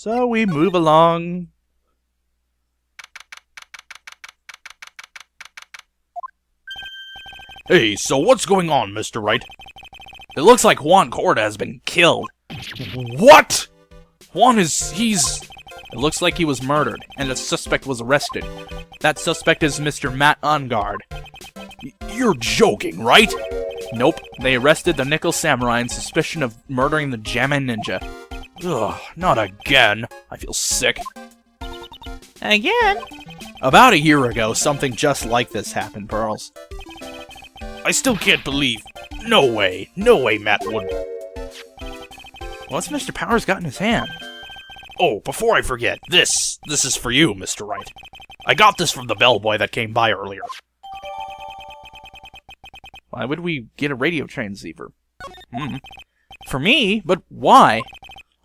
So we move along. Hey, so what's going on, Mr. Wright? It looks like Juan Corda has been killed. What? It looks like he was murdered, and the suspect was arrested. That suspect is Mr. Matt Ungard. You're joking, right? Nope, they arrested the Nickel Samurai in suspicion of murdering the Jammin' Ninja. Ugh, not again. I feel sick. Again? About a year ago, something just like this happened, Pearls. I still can't believe. No way, Matt would. What's Mr. Powers got in his hand? Oh, before I forget, this is for you, Mr. Wright. I got this from the bellboy that came by earlier. Why would we get a radio transceiver? For me? But why?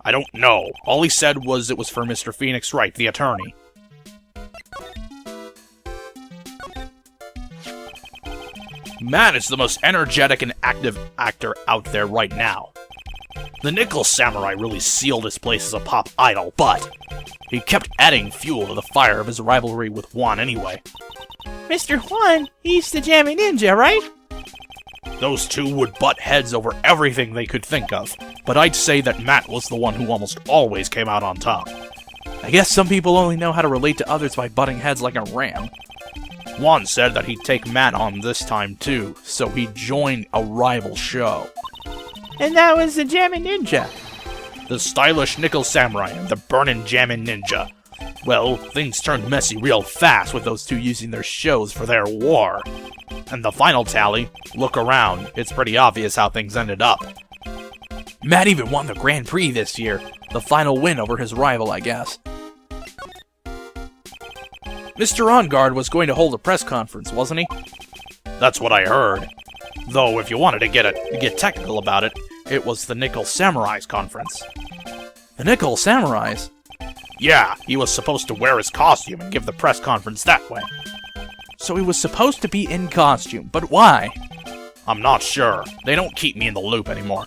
I don't know. All he said was it was for Mr. Phoenix Wright, the attorney. Matt is the most energetic and active actor out there right now. The Nickel Samurai really sealed his place as a pop idol, but he kept adding fuel to the fire of his rivalry with Juan anyway. Mr. Juan, he's the Jammin' Ninja, right? Those two would butt heads over everything they could think of, but I'd say that Matt was the one who almost always came out on top. I guess some people only know how to relate to others by butting heads like a ram. Juan said that he'd take Matt on this time too, so he joined a rival show. And that was the Jammin' Ninja. The stylish Nickel Samurai and the burnin' Jammin' Ninja. Well, things turned messy real fast with those two using their shows for their war. And the final tally, look around, it's pretty obvious how things ended up. Matt even won the Grand Prix this year, the final win over his rival, I guess. Mr. Ungard was going to hold a press conference, wasn't he? That's what I heard. Though, if you wanted to get technical about it, it was the Nickel Samurai's conference. The Nickel Samurais? Yeah, he was supposed to wear his costume and give the press conference that way. So he was supposed to be in costume, but why? I'm not sure. They don't keep me in the loop anymore.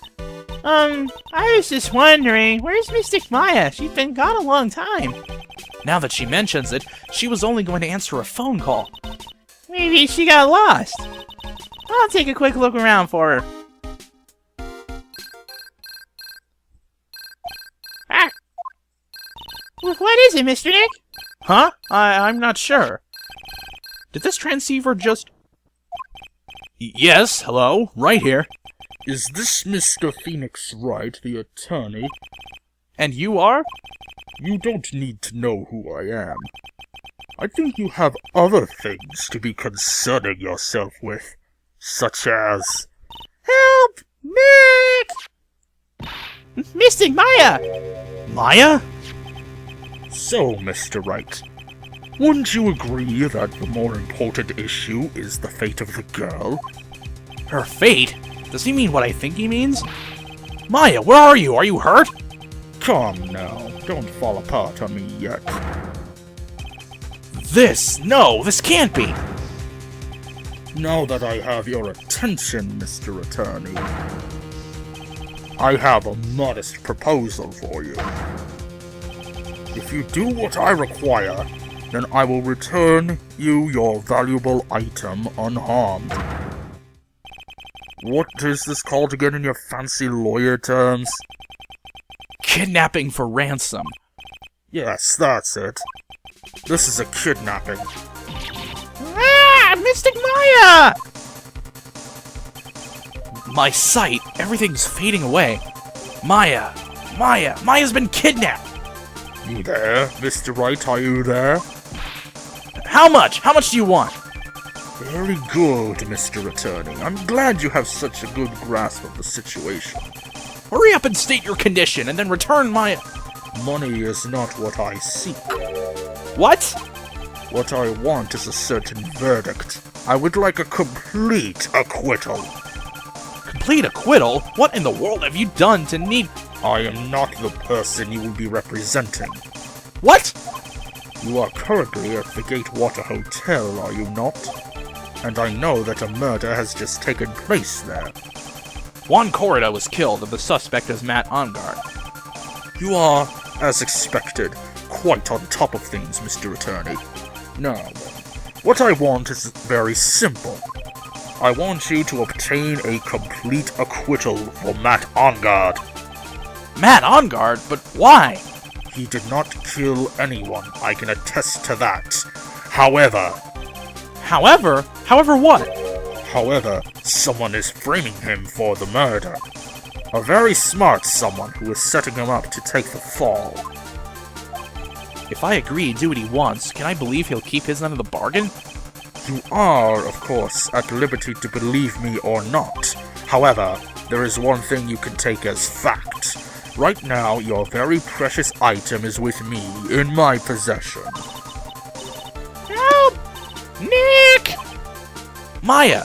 I was just wondering, where's Mystic Maya? She's been gone a long time. Now that she mentions it, she was only going to answer a phone call. Maybe she got lost. I'll take a quick look around for her. Ah! What is it, Mr. Nick? Huh? I'm not sure. Did this transceiver just... Yes, hello, right here. Is this Mr. Phoenix Wright, the attorney? And you are? You don't need to know who I am. I think you have other things to be concerning yourself with, such as... Help! Nick! Mystic Maya! Maya? So, Mr. Wright, wouldn't you agree that the more important issue is the fate of the girl? Her fate? Does he mean what I think he means? Maya, where are you? Are you hurt? Come now, don't fall apart on me yet. No, this can't be! Now that I have your attention, Mr. Attorney, I have a modest proposal for you. If you do what I require, then I will return you your valuable item unharmed. What is this called again in your fancy lawyer terms? Kidnapping for ransom. Yes, that's it. This is a kidnapping. Ah! Mystic Maya! My sight, everything's fading away. Maya's been kidnapped! You there, Mr. Wright, are you there? How much? How much do you want? Very good, Mr. Attorney. I'm glad you have such a good grasp of the situation. Hurry up and state your condition, and then return my... Money is not what I seek. What? What I want is a certain verdict. I would like a complete acquittal. Complete acquittal? What in the world have you done to need... I am not the person you will be representing. What? You are currently at the Gatewater Hotel, are you not? And I know that a murder has just taken place there. Juan Corrida was killed, and the suspect is Matt Ungard. You are as expected, quite on top of things, Mr. Attorney. Now, what I want is very simple. I want you to obtain a complete acquittal for Matt Enguarde. Matt Enguarde? But why? He did not kill anyone, I can attest to that. However, However what? However, someone is framing him for the murder. A very smart someone who is setting him up to take the fall. If I agree to do what he wants, can I believe he'll keep his end of the bargain? You are, of course, at liberty to believe me or not. However, there is one thing you can take as fact. Right now, your very precious item is with me, in my possession. Help! Nick! Maya!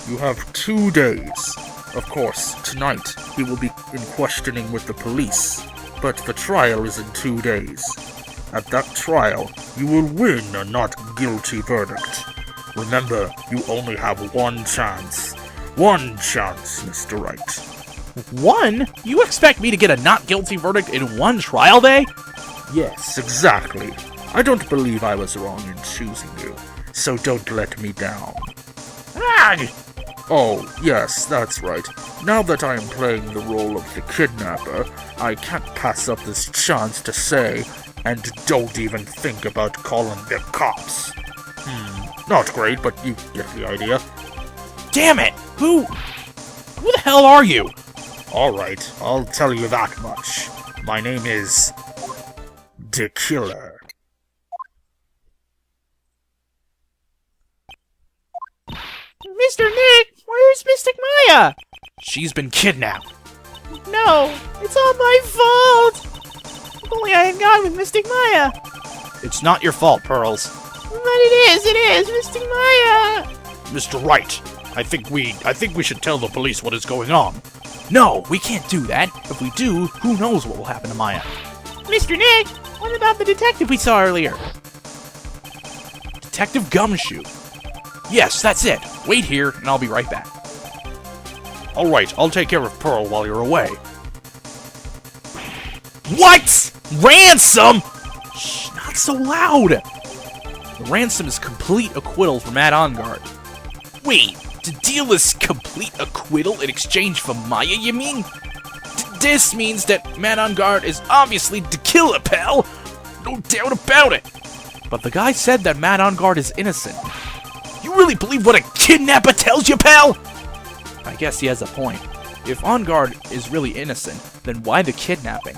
You have 2 days. Of course, tonight he will be in questioning with the police, but the trial is in 2 days. At that trial, you will win a not guilty verdict. Remember, you only have one chance. One chance, Mr. Wright. One? You expect me to get a not guilty verdict in one trial day? Yes, exactly. I don't believe I was wrong in choosing you, so don't let me down. Ah! Oh, yes, that's right. Now that I am playing the role of the kidnapper, I can't pass up this chance to say, and don't even think about calling the cops. Not great, but you get the idea. Damn it! Who the hell are you? Alright, I'll tell you that much. My name is... The Killer. Mr. Nick, where's Mystic Maya? She's been kidnapped. No, it's all my fault! If only I had gone with Mystic Maya. It's not your fault, Pearls. But it is, Mystic Maya! Mr. Wright, I think we should tell the police what is going on. No, we can't do that. If we do, who knows what will happen to Maya. Mr. Nick, what about the detective we saw earlier? Detective Gumshoe. Yes, that's it. Wait here, and I'll be right back. Alright, I'll take care of Pearl while you're away. What? Ransom? Shh, not so loud. The ransom is complete acquittal for Matt Enguarde. Wait, the deal is complete acquittal in exchange for Maya, you mean? This means that Matt Enguarde is obviously the killer, pal. No doubt about it. But the guy said that Matt Enguarde is innocent. You really believe what a kidnapper tells you, pal? I guess he has a point. If Enguarde is really innocent, then why the kidnapping?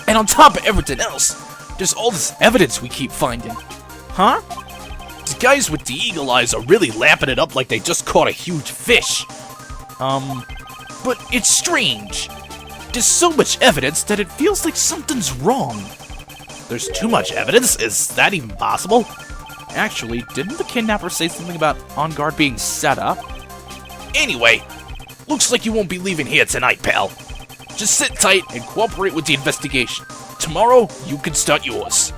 And on top of everything else, there's all this evidence we keep finding. Huh? The guys with the eagle eyes are really lapping it up like they just caught a huge fish. But it's strange. There's so much evidence that it feels like something's wrong. There's too much evidence? Is that even possible? Actually, didn't the kidnapper say something about Enguarde being set up? Anyway, looks like you won't be leaving here tonight, pal. Just sit tight and cooperate with the investigation. Tomorrow, you can start yours.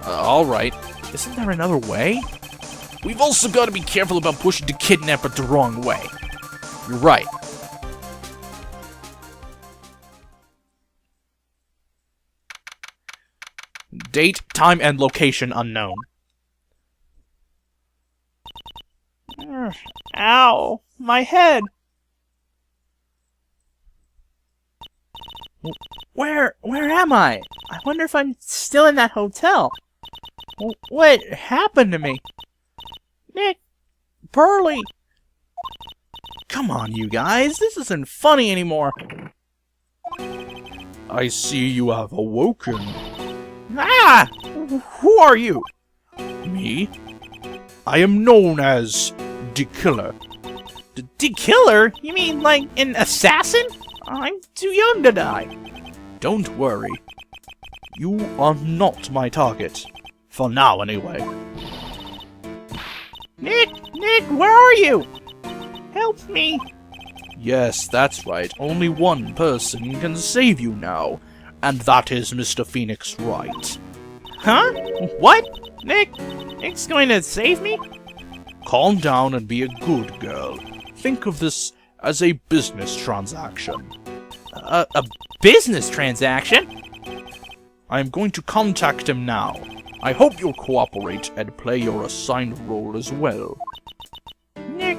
Alright. Isn't there another way? We've also got to be careful about pushing the kidnapper the wrong way. You're right. Date, time, and location unknown. Ow! My head! Where am I? I wonder if I'm still in that hotel. What happened to me? Nick! Pearly! Come on, you guys. This isn't funny anymore. I see you have awoken. Ah! Who are you? Me? I am known as the Killer. The killer? You mean like an assassin? I'm too young to die. Don't worry. You are not my target. For now, anyway. Nick, where are you? Help me. Yes, that's right. Only one person can save you now, and that is Mr. Phoenix Wright. Huh? What? Nick's going to save me? Calm down and be a good girl. Think of this as a business transaction. A business transaction? I am going to contact him now. I hope you'll cooperate and play your assigned role as well. Nick,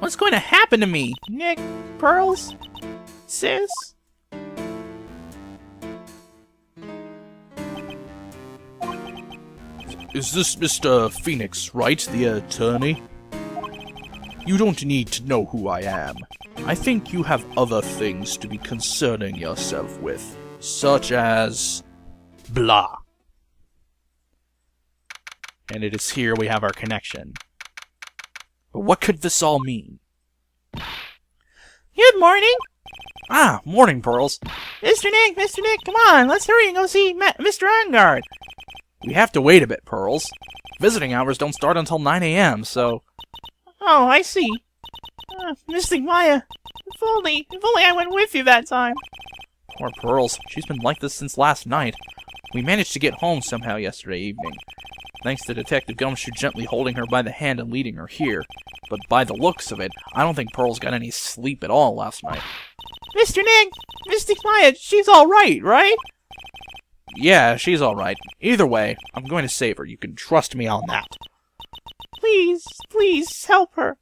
what's going to happen to me? Nick, Pearls, sis? Is this Mr. Phoenix, Wright, the attorney? You don't need to know who I am. I think you have other things to be concerning yourself with, such as... blah. And it is here we have our connection. But what could this all mean? Good morning! Ah, morning, Pearls. Mr. Nick, come on, let's hurry and go see Mr. Ongard. We have to wait a bit, Pearls. Visiting hours don't start until 9 a.m., so... Oh, I see. Mystic Maya, if only I went with you that time. Poor Pearls, she's been like this since last night. We managed to get home somehow yesterday evening, thanks to Detective Gumshoe gently holding her by the hand and leading her here. But by the looks of it, I don't think Pearls got any sleep at all last night. Mr. Nick, Mystic Maya, she's alright, right? Yeah, she's alright. Either way, I'm going to save her. You can trust me on that. Please, help her.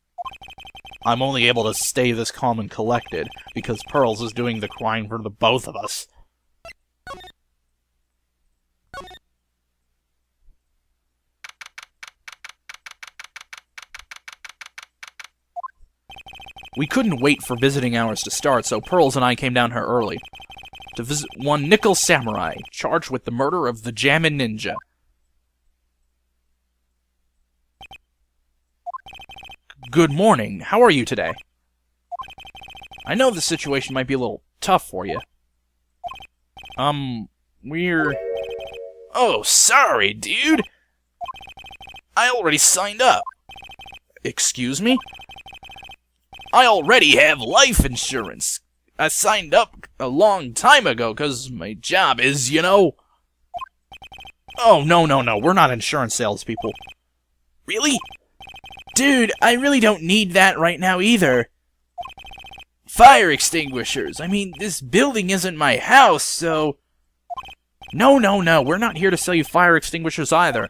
I'm only able to stay this calm and collected because Pearls is doing the crying for the both of us. We couldn't wait for visiting hours to start, so Pearls and I came down here early to visit one Nickel Samurai, charged with the murder of the Jammin' Ninja. Good morning. How are you today? I know the situation might be a little tough for you. We're... Oh, sorry, dude. I already signed up. Excuse me? I already have life insurance. I signed up a long time ago because my job is, you know... Oh, no. We're not insurance salespeople. Really? Dude, I really don't need that right now either. Fire extinguishers. I mean, this building isn't my house, so... No. We're not here to sell you fire extinguishers either.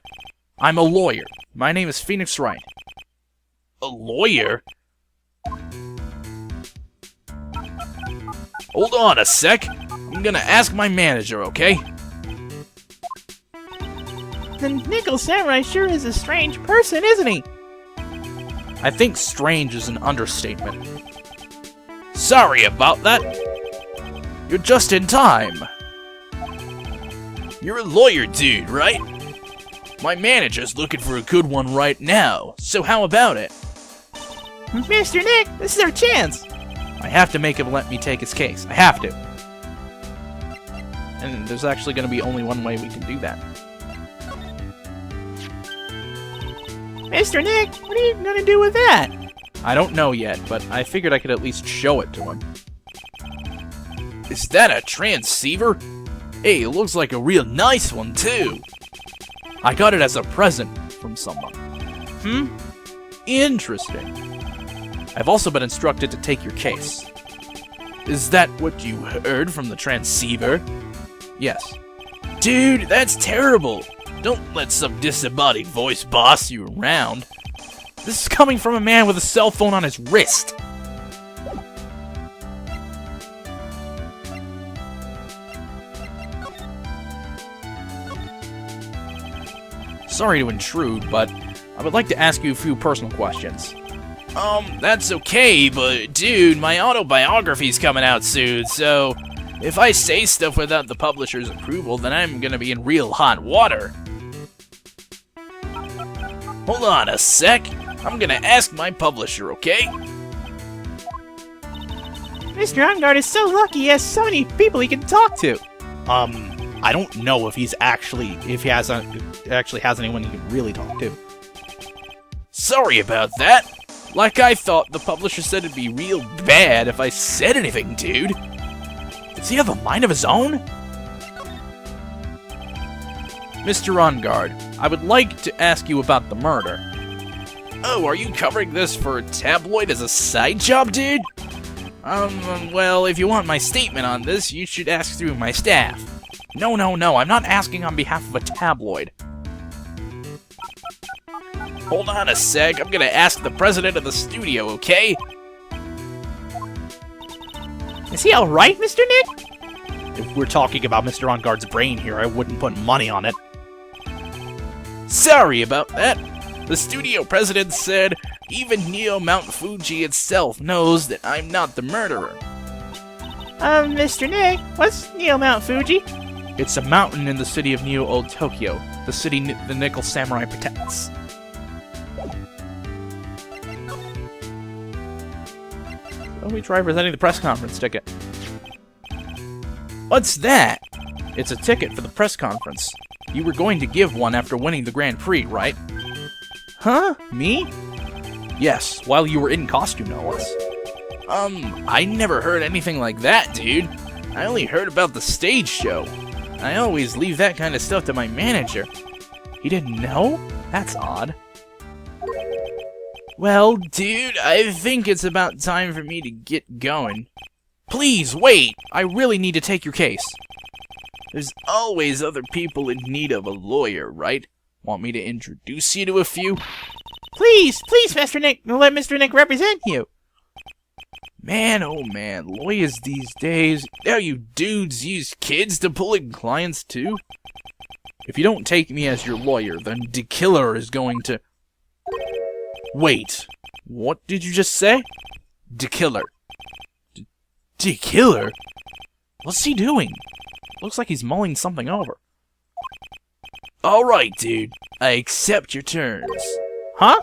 I'm a lawyer. My name is Phoenix Wright. A lawyer? Hold on a sec. I'm gonna ask my manager, okay? The Nickel Samurai sure is a strange person, isn't he? I think strange is an understatement. Sorry about that. You're just in time. You're a lawyer dude, right? My manager's looking for a good one right now, so how about it? Mr. Nick, this is our chance. I have to make him let me take his case. I have to. And there's actually going to be only one way we can do that. Mr. Nick, what are you going to do with that? I don't know yet, but I figured I could at least show it to him. Is that a transceiver? Hey, it looks like a real nice one, too. I got it as a present from someone. Interesting. I've also been instructed to take your case. Is that what you heard from the transceiver? Yes. Dude, that's terrible. Don't let some disembodied voice boss you around. This is coming from a man with a cell phone on his wrist. Sorry to intrude, but I would like to ask you a few personal questions. That's okay, but dude, my autobiography's coming out soon, so if I say stuff without the publisher's approval, then I'm gonna be in real hot water. Hold on a sec. I'm gonna ask my publisher, okay? Mr. Ongard is so lucky he has so many people he can talk to. I don't know if he actually has anyone he can really talk to. Sorry about that. Like I thought, the publisher said it'd be real bad if I said anything, dude. Does he have a mind of his own? Mr. Ongard, I would like to ask you about the murder. Oh, are you covering this for a tabloid as a side job, dude? Well, if you want my statement on this, you should ask through my staff. No, I'm not asking on behalf of a tabloid. Hold on a sec, I'm gonna ask the president of the studio, okay? Is he alright, Mr. Nick? If we're talking about Mr. On Guard's brain here, I wouldn't put money on it. Sorry about that. The studio president said even Neo Mount Fuji itself knows that I'm not the murderer. Mr. Nick, what's Neo Mount Fuji? It's a mountain in the city of Neo Old Tokyo, the city the Nickel Samurai protects. Let me try presenting the press conference ticket. What's that? It's a ticket for the press conference. You were going to give one after winning the Grand Prix, right? Huh? Me? Yes, while you were in costume, no less. I never heard anything like that, dude. I only heard about the stage show. I always leave that kind of stuff to my manager. He didn't know? That's odd. Well, dude, I think it's about time for me to get going. Please, wait! I really need to take your case. There's always other people in need of a lawyer, right? Want me to introduce you to a few? Please, Mr. Nick, let Mr. Nick represent you. Man, oh man, lawyers these days, now you dudes use kids to pull in clients too? If you don't take me as your lawyer, then the killer is going to... Wait, what did you just say? The killer. The killer? What's he doing? Looks like he's mulling something over. Alright, dude, I accept your terms. Huh?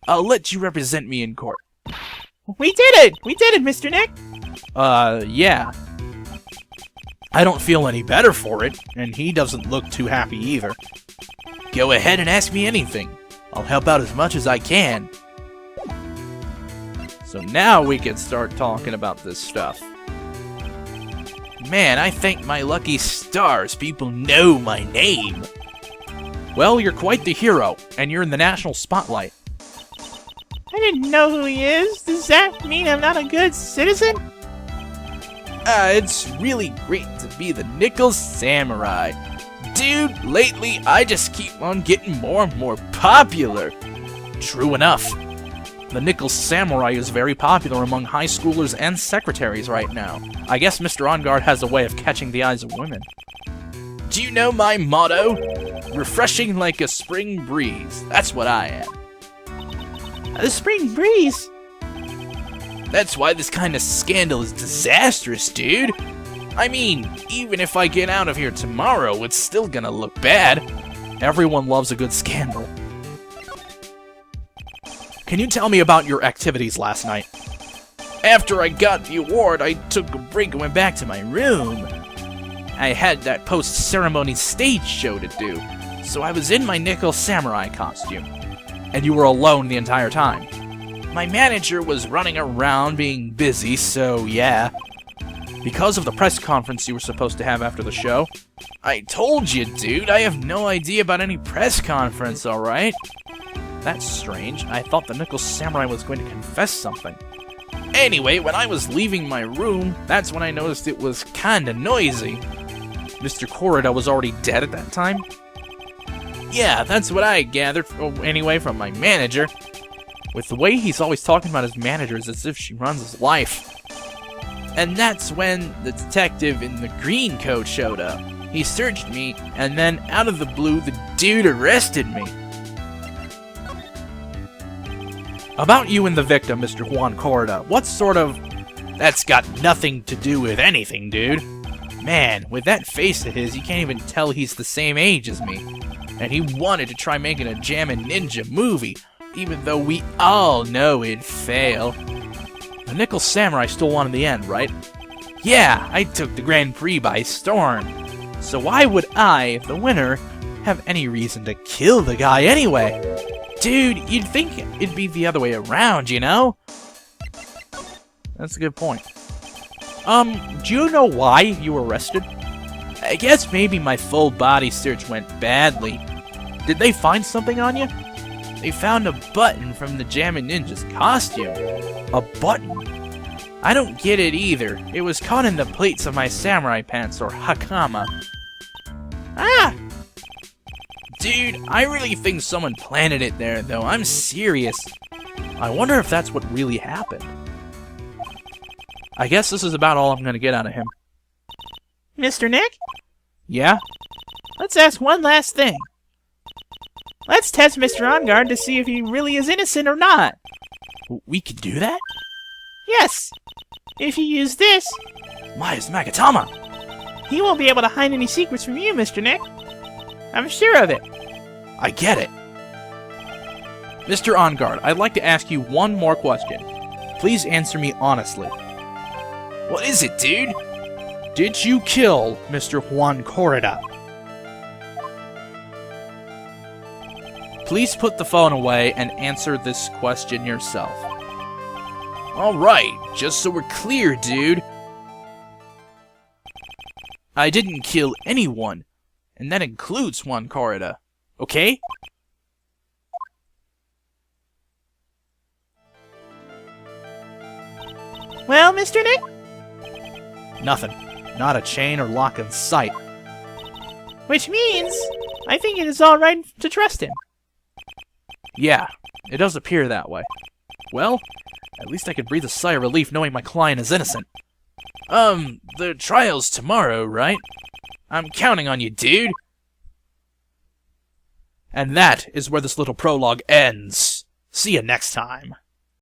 I'll let you represent me in court. We did it, Mr. Nick. Yeah. I don't feel any better for it, and he doesn't look too happy either. Go ahead and ask me anything. I'll help out as much as I can. So now we can start talking about this stuff. Man, I thank my lucky stars people know my name. Well, you're quite the hero, and you're in the national spotlight. I didn't know who he is. Does that mean I'm not a good citizen? It's really great to be the Nickel Samurai. Dude, lately I just keep on getting more and more popular. True enough. The Nickel Samurai is very popular among high schoolers and secretaries right now. I guess Mr. On Guard has a way of catching the eyes of women. Do you know my motto? Refreshing like a spring breeze. That's what I am. The spring breeze? That's why this kind of scandal is disastrous, dude. I mean, even if I get out of here tomorrow, it's still gonna look bad. Everyone loves a good scandal. Can you tell me about your activities last night? After I got the award, I took a break and went back to my room. I had that post-ceremony stage show to do, so I was in my Nickel Samurai costume. And you were alone the entire time. My manager was running around being busy, so yeah. Because of the press conference you were supposed to have after the show. I told you, dude, I have no idea about any press conference, alright? That's strange. I thought the Nickel Samurai was going to confess something. Anyway, when I was leaving my room, that's when I noticed it was kinda noisy. Mr. Corrida was already dead at that time? Yeah, that's what I gathered, anyway, from my manager. With the way he's always talking about his managers as if she runs his life. And that's when the detective in the green coat showed up. He searched me, and then out of the blue, the dude arrested me. About you and the victim, Mr. Juan Corrida, what sort of... That's got nothing to do with anything, dude. Man, with that face of his, you can't even tell he's the same age as me. And he wanted to try making a Jammin' Ninja movie, even though we all know it'd fail. The Nickel Samurai still won in the end, right? Yeah, I took the Grand Prix by storm. So why would I, the winner, have any reason to kill the guy anyway? Dude, you'd think it'd be the other way around, you know? That's a good point. Do you know why you were arrested? I guess maybe my full body search went badly. Did they find something on you? They found a button from the Jammin' Ninja's costume. A button? I don't get it either. It was caught in the pleats of my samurai pants, or hakama. Ah! Dude, I really think someone planted it there, though. I'm serious. I wonder if that's what really happened. I guess this is about all I'm gonna get out of him. Mr. Nick? Yeah? Let's ask one last thing. Let's test Mr. OnGuard to see if he really is innocent or not. We can do that? Yes! If you use this... Maya's Magatama! He won't be able to hide any secrets from you, Mr. Nick. I'm sure of it. I get it. Mr. OnGuard, I'd like to ask you one more question. Please answer me honestly. What is it, dude? Did you kill Mr. Juan Corrida? Please put the phone away and answer this question yourself. Alright, just so we're clear, dude. I didn't kill anyone, and that includes Juan Corrida. Okay? Well, Mr. Nick? Nothing. Not a chain or lock in sight. Which means, I think it is alright to trust him. Yeah, it does appear that way. Well, at least I can breathe a sigh of relief knowing my client is innocent. The trial's tomorrow, right? I'm counting on you, dude. And that is where this little prologue ends. See you next time.